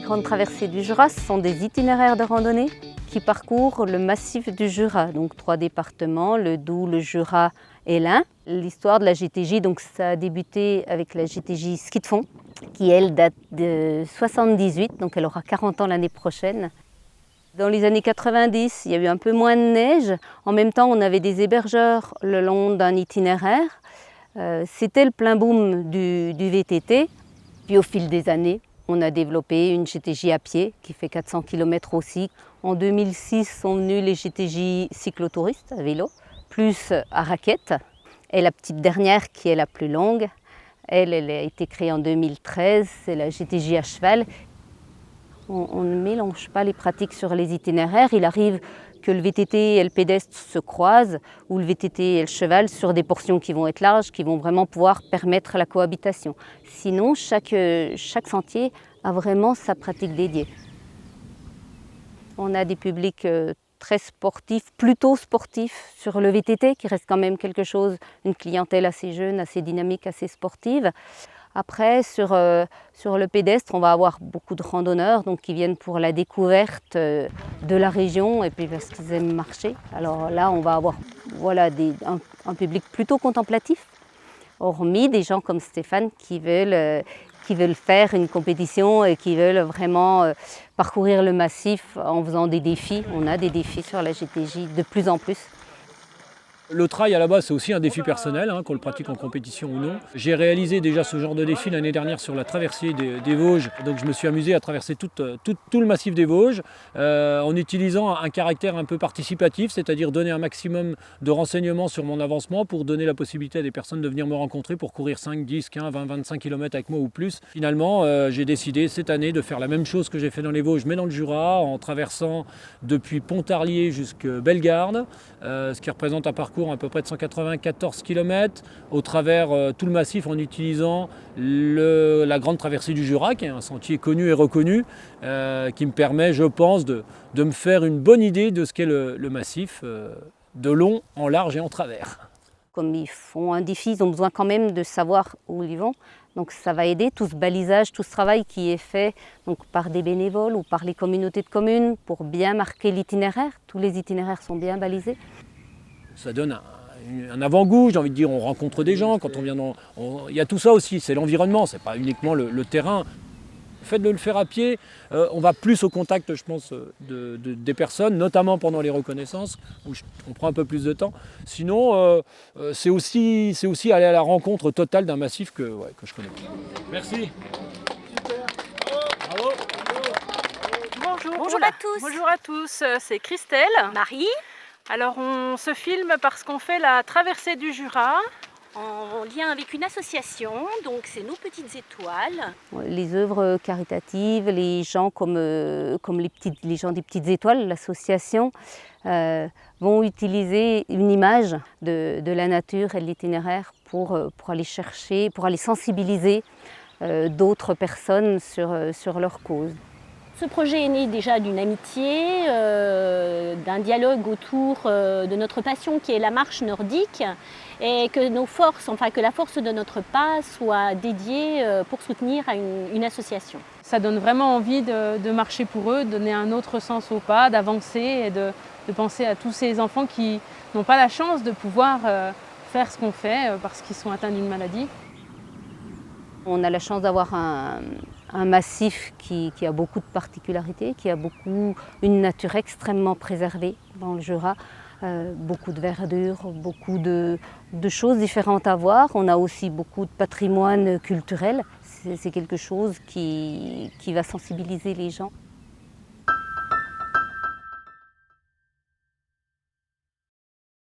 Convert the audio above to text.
grandes traversées du Jura, ce sont des itinéraires de randonnée qui parcourent le massif du Jura, donc 3 départements, le Doubs, le Jura et l'Ain. L'histoire de la GTJ, donc ça a débuté avec la GTJ Ski de fond, qui elle date de 78, donc elle aura 40 ans l'année prochaine. Dans les années 90, il y a eu un peu moins de neige. En même temps, on avait des hébergeurs le long d'un itinéraire. C'était le plein boom du VTT. Puis au fil des années, on a développé une GTJ à pied qui fait 400 km aussi. En 2006 sont venus les GTJ cyclotouristes à vélo, plus à raquettes. Et la petite dernière qui est la plus longue, elle a été créée en 2013, c'est la GTJ à cheval. On ne mélange pas les pratiques sur les itinéraires. Il arrive que le VTT et le pédestre se croisent, ou le VTT et le cheval sur des portions qui vont être larges, qui vont vraiment pouvoir permettre la cohabitation. Sinon, chaque sentier a vraiment sa pratique dédiée. On a des publics très sportifs, plutôt sportifs sur le VTT, qui reste quand même quelque chose, une clientèle assez jeune, assez dynamique, assez sportive. Après, sur le pédestre, on va avoir beaucoup de randonneurs donc, qui viennent pour la découverte de la région et puis parce qu'ils aiment marcher. Alors là, on va avoir un public plutôt contemplatif, hormis des gens comme Stéphane qui veulent faire une compétition et qui veulent vraiment parcourir le massif en faisant des défis. On a des défis sur la GTJ de plus en plus. Le trail à la base c'est aussi un défi personnel, qu'on le pratique en compétition ou non. J'ai réalisé déjà ce genre de défi l'année dernière sur la traversée des Vosges. Donc je me suis amusé à traverser tout le massif des Vosges en utilisant un caractère un peu participatif, c'est-à-dire donner un maximum de renseignements sur mon avancement pour donner la possibilité à des personnes de venir me rencontrer pour courir 5, 10, 15, 20, 25 km avec moi ou plus. Finalement j'ai décidé cette année de faire la même chose que j'ai fait dans les Vosges mais dans le Jura en traversant depuis Pontarlier jusqu'à Bellegarde, ce qui représente un parcours à peu près de 194 km au travers tout le massif en utilisant la grande traversée du Jura, qui est un sentier connu et reconnu, qui me permet, je pense, de me faire une bonne idée de ce qu'est le massif, de long, en large et en travers. Comme ils font un défi, ils ont besoin quand même de savoir où ils vont. Donc ça va aider tout ce balisage, tout ce travail qui est fait donc, par des bénévoles ou par les communautés de communes pour bien marquer l'itinéraire. Tous les itinéraires sont bien balisés. Ça donne un avant-goût, j'ai envie de dire, on rencontre des gens, quand on vient il y a tout ça aussi, c'est l'environnement, c'est pas uniquement le terrain. Le fait de le faire à pied, on va plus au contact, je pense, des personnes, notamment pendant les reconnaissances, où on prend un peu plus de temps. Sinon, c'est aussi aller à la rencontre totale d'un massif que je connais. Merci. Bravo. Bonjour à tous. Bonjour à tous, c'est Christelle. Marie. Alors on se filme parce qu'on fait la traversée du Jura. En lien avec une association, donc c'est Nos Petites Étoiles. Les œuvres caritatives, les gens comme les gens des Petites Étoiles, l'association, vont utiliser une image de la nature et de l'itinéraire pour aller chercher, pour aller sensibiliser d'autres personnes sur leur cause. Ce projet est né déjà d'une amitié, d'un dialogue autour de notre passion qui est la marche nordique et que la force de notre pas soit dédiée pour soutenir une association. Ça donne vraiment envie de marcher pour eux, de donner un autre sens au pas, d'avancer et de penser à tous ces enfants qui n'ont pas la chance de pouvoir faire ce qu'on fait parce qu'ils sont atteints d'une maladie. On a la chance d'avoir un massif qui a beaucoup de particularités, qui a une nature extrêmement préservée dans le Jura, beaucoup de verdure, beaucoup de choses différentes à voir. On a aussi beaucoup de patrimoine culturel. C'est quelque chose qui va sensibiliser les gens.